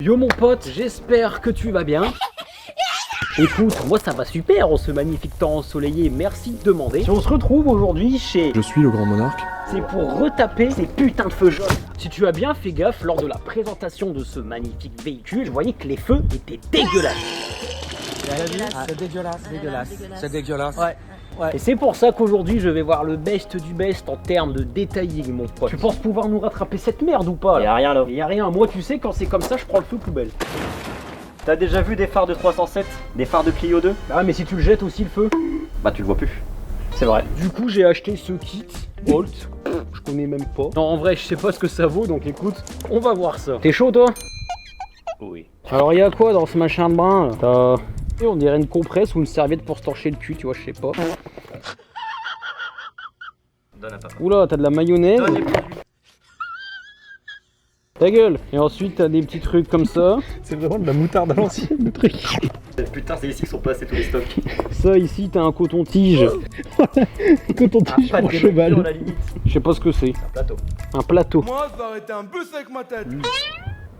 Yo mon pote, j'espère que tu vas bien. Écoute, moi ça va super en ce magnifique temps ensoleillé, merci de demander. Si on se retrouve aujourd'hui chez... Je suis le grand monarque. C'est pour retaper ces putains de feux jaunes. Si tu as bien fait gaffe, lors de la présentation de ce magnifique véhicule, je voyais que les feux étaient dégueulasses. C'est dégueulasse. C'est dégueulasse. Ouais. Et c'est pour ça qu'aujourd'hui je vais voir le best du best en termes de detailing mon pote. Tu penses pouvoir nous rattraper cette merde ou pas là? Y'a rien là. Y'a rien, moi tu sais quand c'est comme ça je prends le feu poubelle. T'as déjà vu des phares de 307? Des phares de Clio 2? Ah mais si tu le jettes aussi le feu. Bah tu le vois plus. C'est vrai. Du coup j'ai acheté ce kit Bolt. Je connais même pas. Non en vrai je sais pas ce que ça vaut donc écoute, on va voir ça. T'es chaud toi? Oui. Alors y'a quoi dans ce machin de brun là? On dirait une compresse ou une serviette pour se torcher le cul, tu vois, je sais pas. Donne à papa. Oula, t'as de la mayonnaise. Donne les produits. Ta gueule. Et ensuite t'as des petits trucs comme ça. C'est vraiment de la moutarde à l'ancienne, le truc. Putain, c'est ici que sont passés tous les stocks. Ça ici t'as un coton-tige. Coton-tige Pas de pour démolition, cheval. à la limite. Je sais pas ce que c'est. Un plateau. Un plateau. Moi, ça aurait été un bus avec ma tête.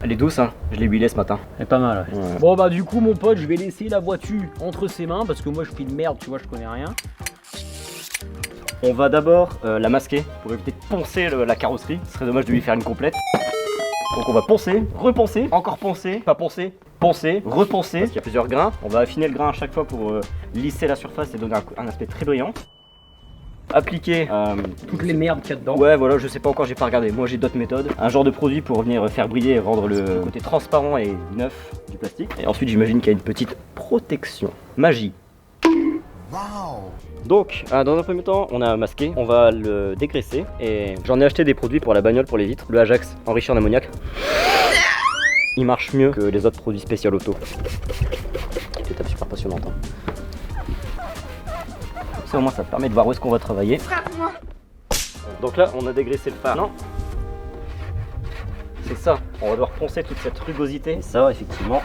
Elle est douce hein. Je l'ai huilée ce matin. Elle est pas mal ouais. Ouais. Bon bah du coup mon pote je vais laisser la voiture entre ses mains parce que moi je fais une merde, tu vois, je connais rien. On va d'abord la masquer pour éviter de poncer la carrosserie. Ce serait dommage de lui faire une complète. Donc on va poncer, reponcer, encore poncer, pas poncer, poncer, reponcer. Parce qu'il y a plusieurs grains. On va affiner le grain à chaque fois pour lisser la surface et donner un aspect très brillant. Appliquer Toutes les merdes qu'il y a dedans. ouais voilà, je sais pas encore, j'ai pas regardé. Moi j'ai d'autres méthodes. Un genre de produit pour venir faire briller et rendre le côté transparent et neuf du plastique. Et ensuite j'imagine qu'il y a une petite protection. Magie. Donc dans un premier temps on a masqué, on va le dégraisser. Et j'en ai acheté des produits pour la bagnole, pour les vitres. Le Ajax enrichi en ammoniac. Il marche mieux que les autres produits spécial auto. Petite étape super passionnante hein. Ça au moins ça permet de voir où est-ce qu'on va travailler. Donc là on a dégraissé le phare. Non. C'est ça. On va devoir poncer toute cette rugosité. Et ça effectivement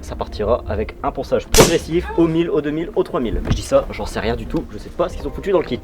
ça partira avec un ponçage progressif au 1000, au 2000, au 3000. Je dis ça, j'en sais rien du tout. Je sais pas ce qu'ils ont foutu dans le kit.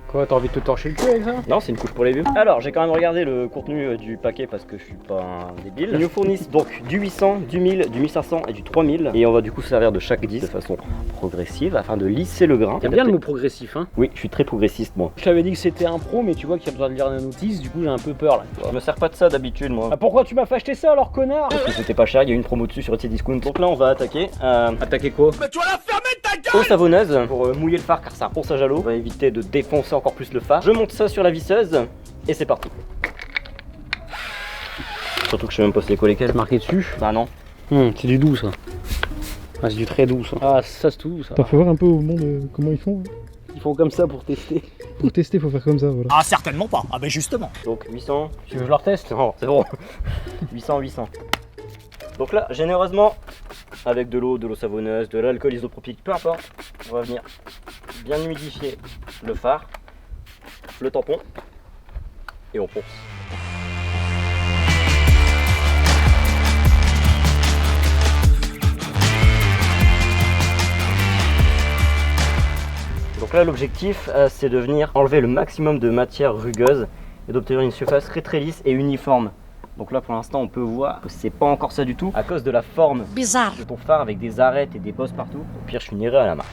Quoi, t'as envie de te torcher le cul avec ça? Non, c'est une couche pour les vieux. Alors, j'ai quand même regardé le contenu du paquet parce que je suis pas un débile. Ils nous fournissent donc du 800, du 1000, du 1500 et du 3000. Et on va du coup se servir de chaque disque de façon progressive afin de lisser le grain. T'aimes bien le mot progressif hein? Oui, je suis très progressiste moi. Je t'avais dit que c'était un pro mais tu vois qu'il y a besoin de lire la notice, du coup j'ai un peu peur là. Je me sers pas de ça d'habitude moi. Ah pourquoi tu m'as fait acheter ça alors connard? Parce que c'était pas cher, il y a eu une promo dessus sur Etsy Discount. Donc là on va attaquer. Attaquer quoi? Mais tu vas la fermer ta gueule. Eau savonneuse pour mouiller le phare car c'est un ponçage à l'eau. On va éviter de défoncer encore plus le phare. Je monte ça sur la visseuse et c'est parti. Surtout que je sais même pas c'est quoi lesquels. Marqué dessus? Bah non. C'est du doux ça. Ah, c'est du très doux ça. Ah ça c'est tout doux ça. T'as fait voir un peu au monde comment ils font. Ils font comme ça pour tester. Pour tester, faut faire comme ça, voilà. Ah, certainement pas. Ah, ben justement. Donc 800. Tu veux que je leur teste? Non, c'est bon. 800, 800. Donc là, généreusement, avec de l'eau savonneuse, de l'alcool isopropylique, peu importe, on va venir bien humidifier le phare, le tampon, et on ponce. Donc là, l'objectif, c'est de venir enlever le maximum de matière rugueuse et d'obtenir une surface très lisse et uniforme. Donc là pour l'instant on peut voir que c'est pas encore ça du tout à cause de la forme bizarre de ton phare avec des arêtes et des bosses partout. Au pire je finirai à la main.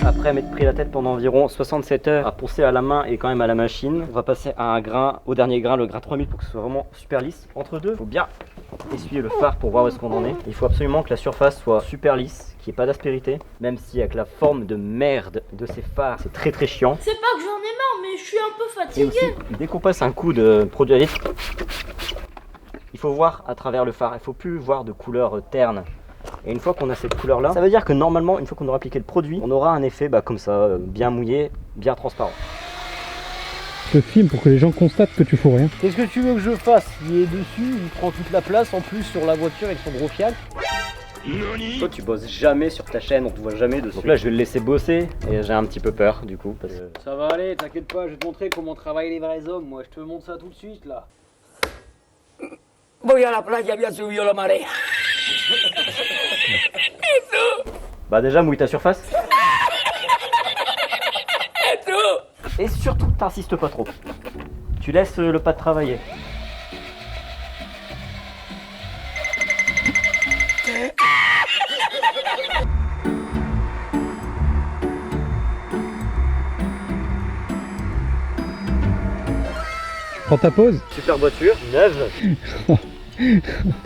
Après m'être pris la tête pendant environ 67 heures à poncer à la main et quand même à la machine, on va passer à un grain, au dernier grain, le grain 3000 pour que ce soit vraiment super lisse. Entre deux, il faut bien essuyer le phare pour voir où est-ce qu'on en est. Il faut absolument que la surface soit super lisse, qu'il n'y ait pas d'aspérité, même si avec la forme de merde de ces phares, c'est très chiant. C'est pas que j'en ai marre, mais je suis un peu Et fatiguée. aussi, dès qu'on passe un coup de produit à vitre, il faut voir à travers le phare, il ne faut plus voir de couleur terne. Et une fois qu'on a cette couleur là, ça veut dire que normalement, une fois qu'on aura appliqué le produit, on aura un effet comme ça, bien mouillé, bien transparent. Je filme pour que les gens constatent que tu fous rien. Qu'est-ce que tu veux que je fasse? Il est dessus, il prend toute la place en plus sur la voiture avec son gros fiac. Toi tu bosses jamais sur ta chaîne, on te voit jamais dessus. Donc là je vais le laisser bosser et j'ai un petit peu peur du coup parce que... Ça va aller, t'inquiète pas, je vais te montrer comment travaillent les vrais hommes. Moi je te montre ça tout de suite là. Voy a la playa, había subido la marea. Bah déjà mouille ta surface. Et surtout, t'insistes pas trop. Tu laisses le pad travailler. Prends ta pause. Super voiture, neuve.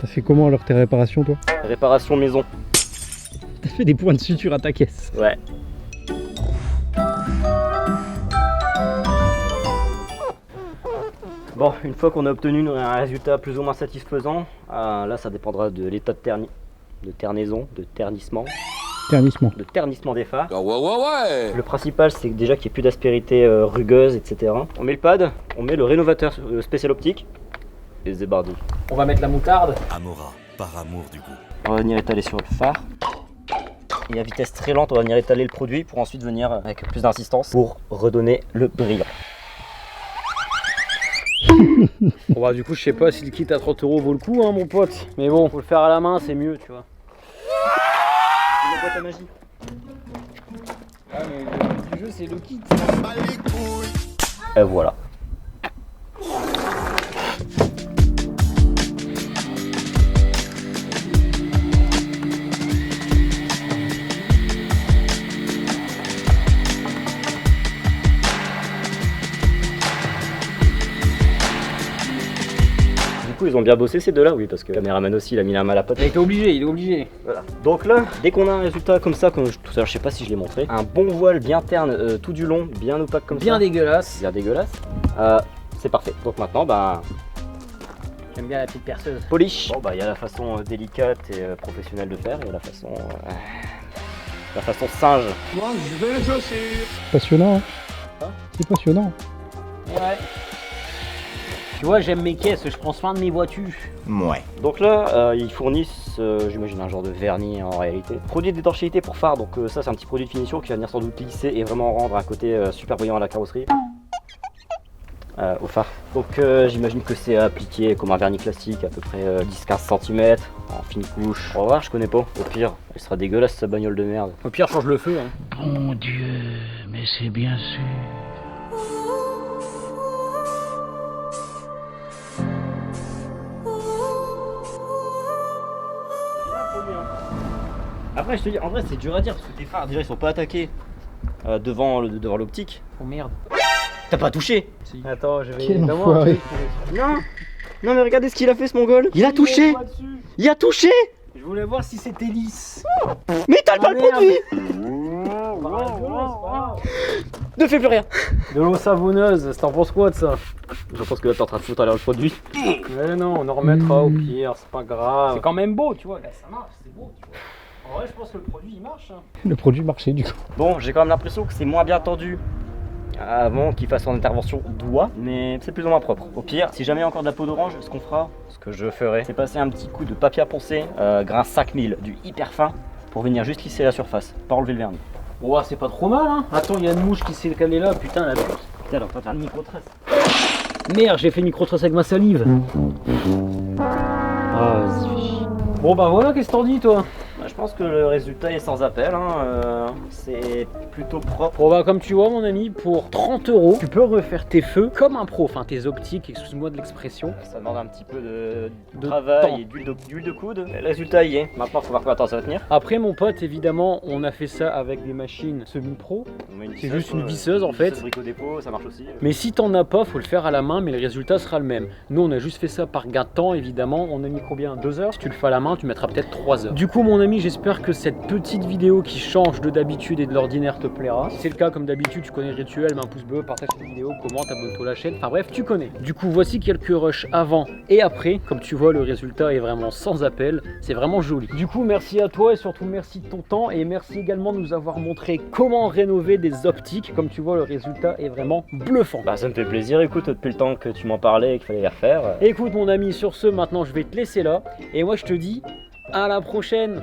T'as fait comment alors tes réparations toi? Réparation maison. T'as fait des points de suture à ta caisse. Ouais. Bon, une fois qu'on a obtenu un résultat plus ou moins satisfaisant, là ça dépendra de l'état de ternissement des phares. Ouais. Le principal c'est déjà qu'il n'y ait plus d'aspérité rugueuse, etc. On met le pad, on met le rénovateur spécial optique et zébardi. On va mettre la moutarde. Amora, par amour du goût. On va venir étaler sur le phare. Et à vitesse très lente, on va venir étaler le produit pour ensuite venir avec plus d'insistance pour redonner le brillant. Bon bah du coup je sais pas si le kit à 30 € vaut le coup hein mon pote. Mais bon, faut le faire à la main, c'est mieux tu vois. La boîte à magie. Ah mais le but du jeu c'est le kit. Et voilà. Ils ont bien bossé ces deux là, oui, parce que le caméraman aussi il a mis la main à la pote. Il est obligé. Voilà. Donc là, dès qu'on a un résultat comme ça, comme tout à l'heure je sais pas si je l'ai montré, un bon voile bien terne tout du long, bien opaque comme Bien ça. dégueulasse. Bien dégueulasse. C'est parfait. Donc maintenant, bah. J'aime bien la petite perceuse. Polish. Bon bah il y a la façon délicate et professionnelle de faire, et la façon singe. Moi, je vais les chaussures. Passionnant, hein. Hein? C'est passionnant. Ouais. Tu vois, j'aime mes caisses, je prends soin de mes voitures. Ouais. Donc là, ils fournissent, j'imagine, un genre de vernis en réalité. Produit d'étanchéité pour phare, donc ça c'est un petit produit de finition qui va venir sans doute lisser et vraiment rendre un côté super brillant à la carrosserie. Au phare. Donc j'imagine que c'est appliqué comme un vernis classique, à peu près 10-15 cm, en fine couche. On va voir, je connais pas. Au pire, elle sera dégueulasse sa bagnole de merde. Au pire, change le feu. Hein. Mon Dieu, mais c'est bien sûr. Après, je te dis, en vrai, c'est dur à dire parce que tes phares déjà ils sont pas attaqués devant l'optique. Oh merde. T'as pas touché? Attends, je vais. Quel Donne-moi un enfoiré. truc. Non. Non, mais regardez ce qu'il a fait ce mongol. Il a touché. Moi dessus. Il a touché. Je voulais voir si c'était lisse. Mais t'as pas le merde. produit. Arrête de l'eau, c'est pas grave. Ne fais plus rien. De l'eau savonneuse, t'en penses quoi de ça? Je pense que là t'es en train de foutre à l'air le produit. Mais non, on en remettra au pire, c'est pas grave. C'est quand même beau, tu vois. Là, ça marche, c'est beau, tu vois. En vrai, je pense que le produit il marche. Hein. Le produit marchait du coup. Bon, j'ai quand même l'impression que c'est moins bien tendu avant qu'il fasse son intervention doigt, mais c'est plus ou moins propre. Au pire, si jamais il y a encore de la peau d'orange, ce qu'on fera, ce que je ferai, c'est passer un petit coup de papier à poncer, grain 5000, du hyper fin, pour venir juste lisser la surface, pas enlever le vernis. Oh, c'est pas trop mal, hein. Attends, il y a une mouche qui s'est calée là, putain, la pute. Putain, alors, faire le micro-tresse. Merde, j'ai fait micro-trace avec ma salive. Ah, vas-y, fais chier. Bon, bah voilà, qu'est-ce que t'en dis, toi? Je pense que le résultat est sans appel, hein. C'est plutôt propre. Bon, bah, comme tu vois, mon ami, pour 30 €, tu peux refaire tes feux comme un pro, enfin tes optiques, excuse-moi de l'expression. Ça demande un petit peu de De travail temps. et d'huile de coude. Mais le résultat y est. Maintenant, faut voir combien de temps ça va tenir. Après, mon pote, évidemment, on a fait ça avec des machines semi-pro. On met une C'est visseuse, juste une quoi. visseuse, en fait. Visseuse brico-dépôt, ça marche aussi. Mais si t'en as pas, faut le faire à la main, mais le résultat sera le même. Nous, on a juste fait ça par gain de temps, évidemment. On a mis combien? 2 heures? Si tu le fais à la main, tu mettras peut-être 3 heures. Du coup, mon ami, j'espère que cette petite vidéo qui change de d'habitude et de l'ordinaire te plaira. Si c'est le cas, comme d'habitude, tu connais le rituel, mets un pouce bleu, partage cette vidéo, commente, abonne-toi à la chaîne. Enfin bref, tu connais. Du coup, voici quelques rushs avant et après. Comme tu vois, le résultat est vraiment sans appel. C'est vraiment joli. Du coup, merci à toi et surtout merci de ton temps. Et merci également de nous avoir montré comment rénover des optiques. Comme tu vois, le résultat est vraiment bluffant. Bah, ça me fait plaisir. Écoute, depuis le temps que tu m'en parlais et qu'il fallait les refaire. Écoute mon ami, sur ce, maintenant je vais te laisser là. Et moi je te dis à la prochaine.